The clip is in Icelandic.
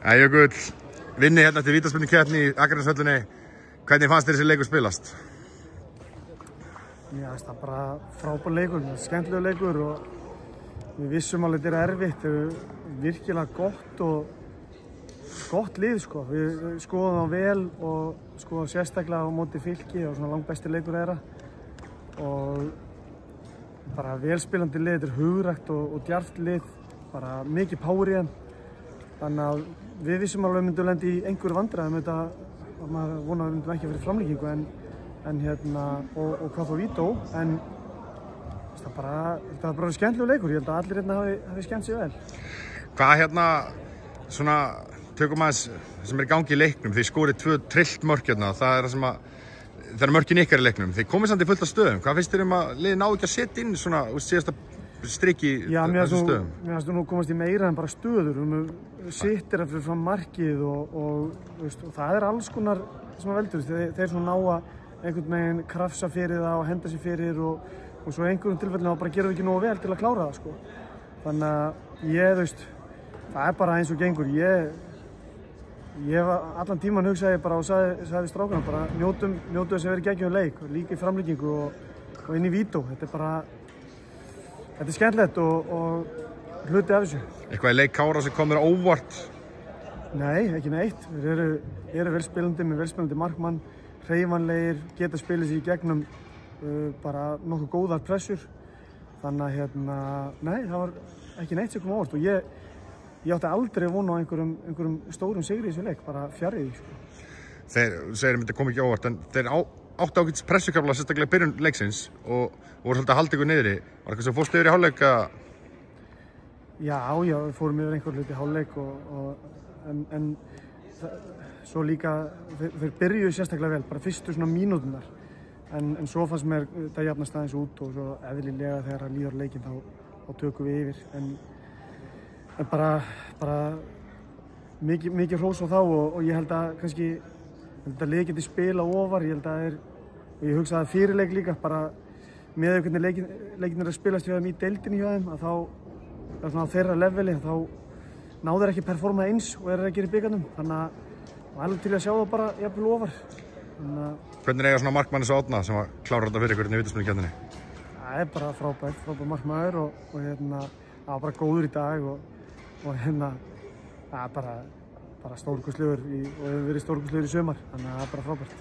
Jökull, vinni hérna eftir vítaspyrnukeppni í Akraneshöllinni. Hvernig fannst þér þessi leikur spilast? Já, það er bara frábær leikur, skemmtilegur leikur og við vissum alveg þetta er erfitt. Það er virkilega gott lið sko. Við skoðum það vel og skoðum sérstaklega á móti Fylki og svona langbesti leikur þeirra. Og bara velspilandi lið, þetta er hugrækt og djarft lið, bara mikið power í þeim. Þannig að við vissum alveg myndum lenda í einhverju vandræðum þetta, og maður vonaði að við myndum ekki að vera framlíkingu og hvað þá vító, en það var bara skemmtilegur leikur. Ég held að allir hérna hafi skemmt sig vel. Hvað svona, tökum aðeins sem í gangi í leiknum, þið skorið 2 trillt mörk hérna, það er mörkin ykkar í leiknum, þið komið samt í fullt af stöðum. Hvað finnst þér að liðið ná ekki að setja inn svona síðasta strikk í þessum stöðum? Mér finnst nú komast í meira en bara stöður. Sittir fyrir fram markið og það er alls konar sem að veldur. Þeir svona ná að einhvern veginn krafsa fyrir það og henda sér fyrir og svo einhverjum tilfellinu bara gera ekki nógu vel til að klára það sko. Þannig að það er bara eins og gengur. Ég allan tíman hugsaði bara og sagði við strákana bara njótum þess að vera geggjum leik, líka í framlíkingu og inn í vító. Þetta er skemmtilegt og hluti af þessu. Eitthvað í leik Kára sem kom þér á óvart? Nei, ekki neitt. Þeir eru velspilandi með velspilandi markmann, hreyfanlegir, geta spilað sér í gegnum bara nokkuð góðar pressur. Þannig að nei, það var ekki neitt sem kom á óvart og ég átti aldrei að vona á einhverjum stórum sigri í þessu leik, bara fjarri því sko. Þeir segir þetta kom ekki á óvart, en þeir áttu ágætis pressukafla sérstaklega í byrjun leiksins og voru svolítið að halda ykkur niðri. Var eitthvað sem fórstu yfir í hálfleik? Já, við fórum yfir einhver hluti í hálfleik en svo líka þeir byrjuðu sérstaklega vel, bara fyrstu svona mínúturnar. En svo fannst mér það jafnast aðeins út og svo eðlilega þegar það líður leikinn þá tökum við yfir. En bara mikið hrós á þá og ég held að kannski liðið geti spila ofar. Ég hugsaði fyrir leik líka, bara með hvernig leikin að spilast hjá þeim í deildinni hjá þeim, að þá svona á þeirra leveli, þá ná þeir ekki performa eins og að gera í bikarnum. Þannig að alveg til að sjá það bara jafnvel ofar. Hvernig eiga svona markmanni svo Árna sem að klára þetta fyrir ykkur í vítaspyrnukeppninni? Það er bara frábær markmaður og það var bara góður í dag og það er bara stórkostlegur og hefur verið stórkostlegur í sumar, þannig að það er bara frábært.